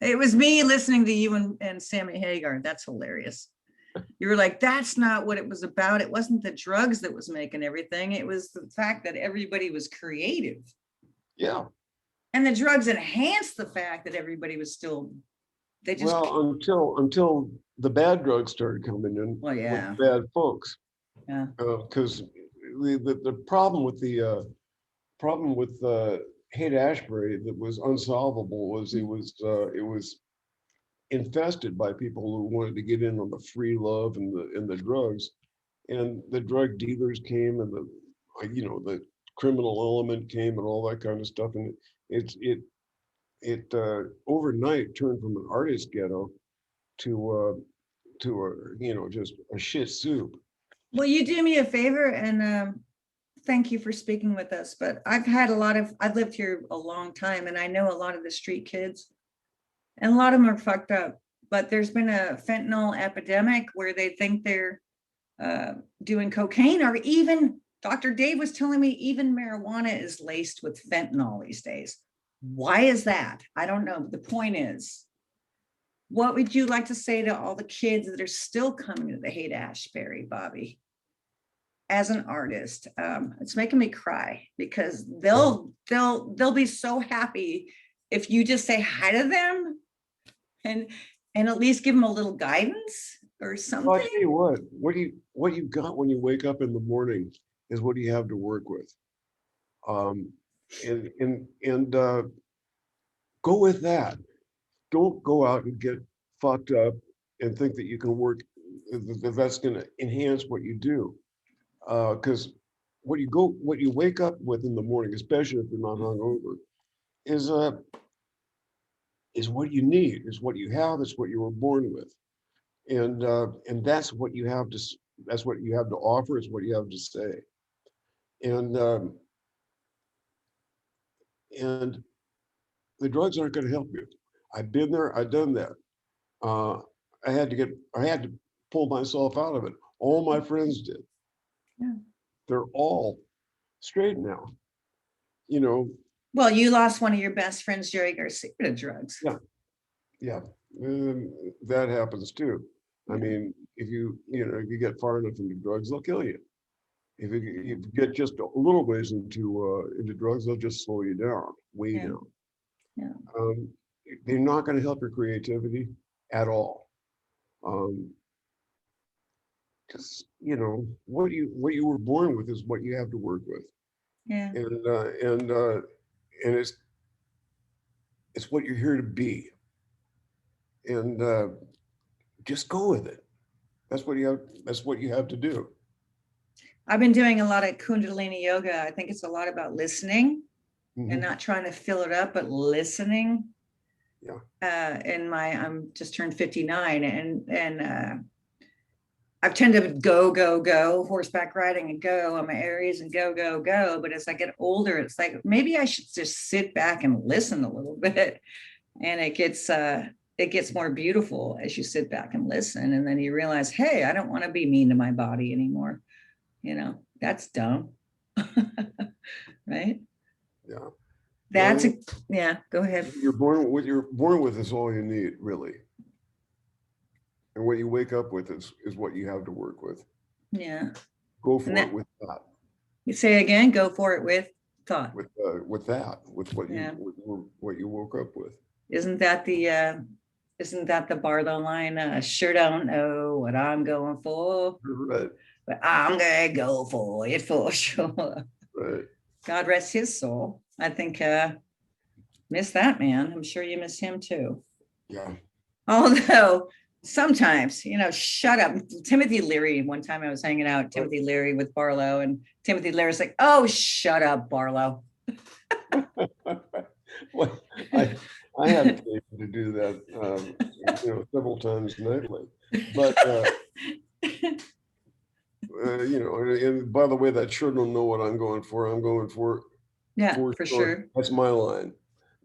It was me listening to you and Sammy Hagar. That's hilarious. You were like, that's not what it was about. It wasn't the drugs that was making everything. It was the fact that everybody was creative. Yeah. And the drugs enhanced the fact that everybody was still, they just. Well, until the bad drugs started coming in. Well, yeah. With bad folks. Yeah. Because the problem with Haight-Ashbury that was unsolvable was it was infested by people who wanted to get in on the free love and the drugs, and the drug dealers came, and the criminal element came, and all that kind of stuff, and it overnight turned from an artist ghetto to just a shit soup. Will you do me a favor and thank you for speaking with us, but I've lived here a long time, and I know a lot of the street kids, and a lot of them are fucked up, but there's been a fentanyl epidemic where they think they're doing cocaine, or even Dr. Dave was telling me even marijuana is laced with fentanyl these days. Why is that? I don't know. But the point is, what would you like to say to all the kids that are still coming to the Haight-Ashbury, Bobby? As an artist, it's making me cry, because they'll be so happy if you just say hi to them and at least give them a little guidance or something. Well, I'll tell you what you got when you wake up in the morning is what you have to work with. And go with that. Don't go out and get fucked up and think that you can work, that's going to enhance what you do. Because what you wake up with in the morning, especially if you're not hungover, is what you need, is what you have, is what you were born with, and that's what you have to offer, is what you have to say, and the drugs aren't going to help you. I've been there, I've done that. I had to pull myself out of it. All my friends did. Yeah. They're all straight now. Well, you lost one of your best friends, Jerry Garcia, to drugs. Yeah. That happens too. I mean, if you get far enough into drugs, they'll kill you. If you get just a little ways into drugs, they'll just slow you down, way down. Yeah. They're not going to help your creativity at all. Because what you were born with is what you have to work with. Yeah. And it's what you're here to be. And just go with it. That's what you have to do. I've been doing a lot of Kundalini yoga. I think it's a lot about listening and not trying to fill it up, but listening. Yeah. I'm just turned 59, and I've tended to go horseback riding and go on my Aries and go. But as I get older, it's like, maybe I should just sit back and listen a little bit. And it gets more beautiful as you sit back and listen. And then you realize, hey, I don't want to be mean to my body anymore. That's dumb. Right? Yeah. Yeah, go ahead. What you're born with is all you need, really. And what you wake up with is what you have to work with. Yeah. Go for it with that. You say again, go for it with thought. With what you woke up with. Isn't that the Barlow line? Sure don't know what I'm going for. Right. But I'm gonna go for it for sure. Right. God rest his soul. I think miss that man. I'm sure you miss him too. Yeah. Although sometimes, shut up. Timothy Leary, one time I was hanging out, Timothy Leary with Barlow, and Timothy Leary's like, oh, shut up, Barlow. Well, I had occasion to do that, several times nightly. But, and by the way, that sure don't know what I'm going for. I'm going for. Yeah, for sure. That's my line.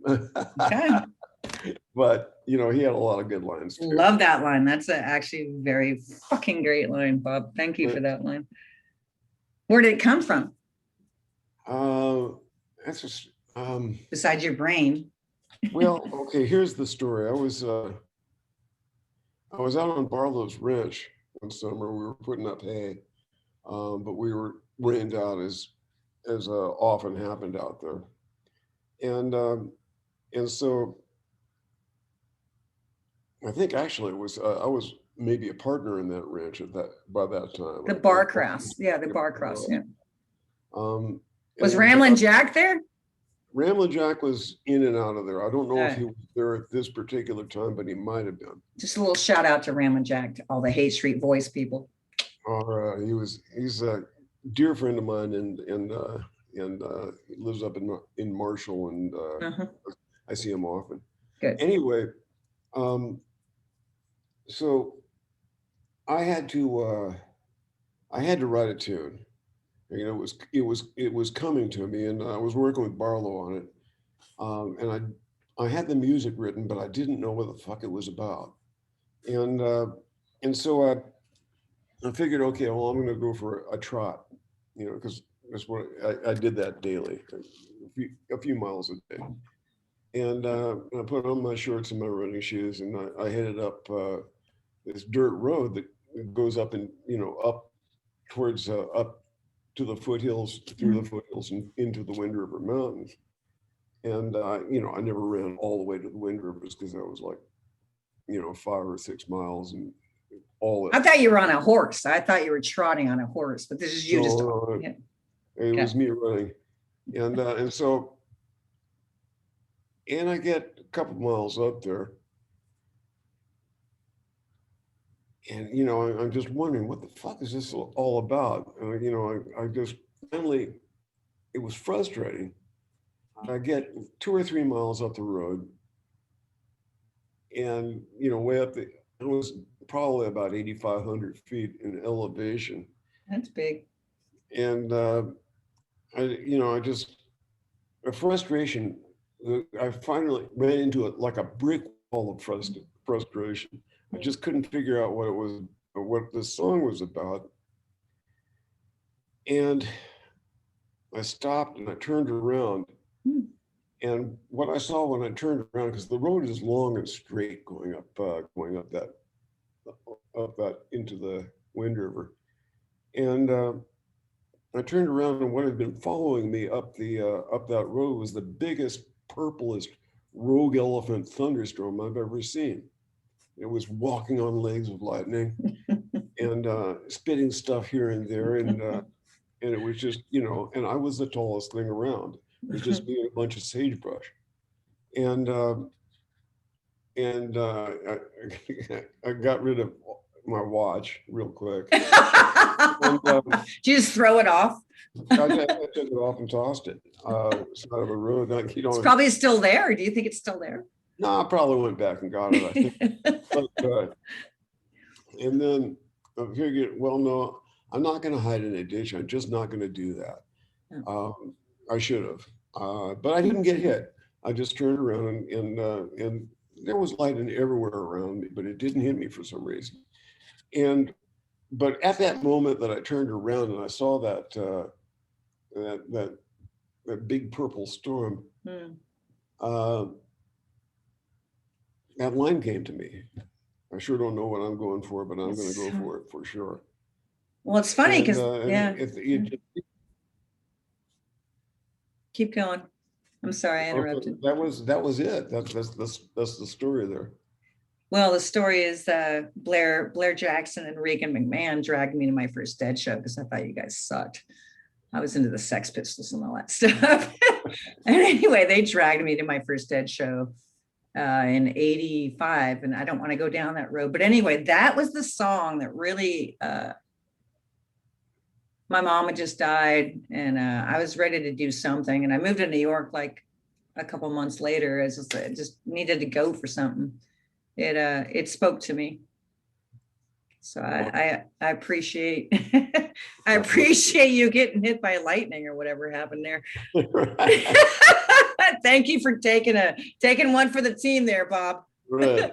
Okay. But, he had a lot of good lines too. Love that line. That's actually a very fucking great line, Bob. Thank you for that line. Where did it come from? That's just, besides your brain. Well, okay, here's the story. I was out on Barlow's Ranch one summer. We were putting up hay, but we were rained out as often happened out there. And so I think actually it was I was maybe a partner in that ranch at that by that time. The bar cross. Yeah, the bar cross. Yeah. Um, Was and Ramblin' Jack there? Ramblin' Jack was in and out of there. I don't know if Uh, he was there at this particular time, but he might have been. Just a little shout out to Ramblin' Jack, to all the Haight Street voice people. Or he's a dear friend of mine, and he lives up in Marshall, and Uh-huh. I see him often. Good. Anyway, so I had to write a tune. You know, it was coming to me, and I was working with Barlow on it, and I had the music written, but I didn't know what the fuck it was about, and so I figured, okay, well, I'm going to go for a trot, you know, because that's what I did that daily, a few miles a day, and I put on my shorts and my running shoes, and I headed up this dirt road that goes up and up towards up to the foothills, through the foothills, and into the Wind River Mountains. And I never ran all the way to the Wind Rivers because that was like 5 or 6 miles and all I that. thought you were on a horse. I thought you were trotting on a horse, but this is you just. Yeah. It was me running, and so I get a couple miles up there, and I'm just wondering what the fuck is this all about. I just finally, it was frustrating. I get 2 or 3 miles up the road, and way up it was probably about 8,500 feet in elevation. That's big. And I just, a frustration. I finally ran into it like a brick wall of frustration. I just couldn't figure out what it was, or what the song was about. And I stopped and I turned around. And what I saw when I turned around, because the road is long and straight going up that into the Wind River, and I turned around, and what had been following me up that road was the biggest, purplest rogue elephant thunderstorm I've ever seen. It was walking on legs of lightning and spitting stuff here and there, and it was just and I was the tallest thing around. It was just me and a bunch of sagebrush, and I got rid of my watch real quick. And, did you just throw it off? I took it off and tossed it side of a road. It's probably still there. Do you think it's still there? No, I probably went back and got it, I think. But, and then I figured, well, no, I'm not going to hide in a ditch. I'm just not going to do that. I should have, but I didn't get hit. I just turned around and there was lightning everywhere around me, but it didn't hit me for some reason. But at that moment that I turned around and I saw that that big purple storm, that line came to me. I sure don't know what I'm going for, but I'm going to go for it for sure. Well, it's funny because keep going. I'm sorry, I interrupted. That was it. That's the story there. Well, the story is Blair Jackson and Regan McMahon dragged me to my first Dead show because I thought you guys sucked. I was into the Sex Pistols and all that stuff. And anyway, they dragged me to my first Dead show in '85, and I don't want to go down that road. But anyway, that was the song that really, my mom had just died, and I was ready to do something. And I moved to New York like a couple months later. I just needed to go for something. It spoke to me. So I appreciate I appreciate you getting hit by lightning or whatever happened there. Thank you for taking one for the team there, Bob. Right.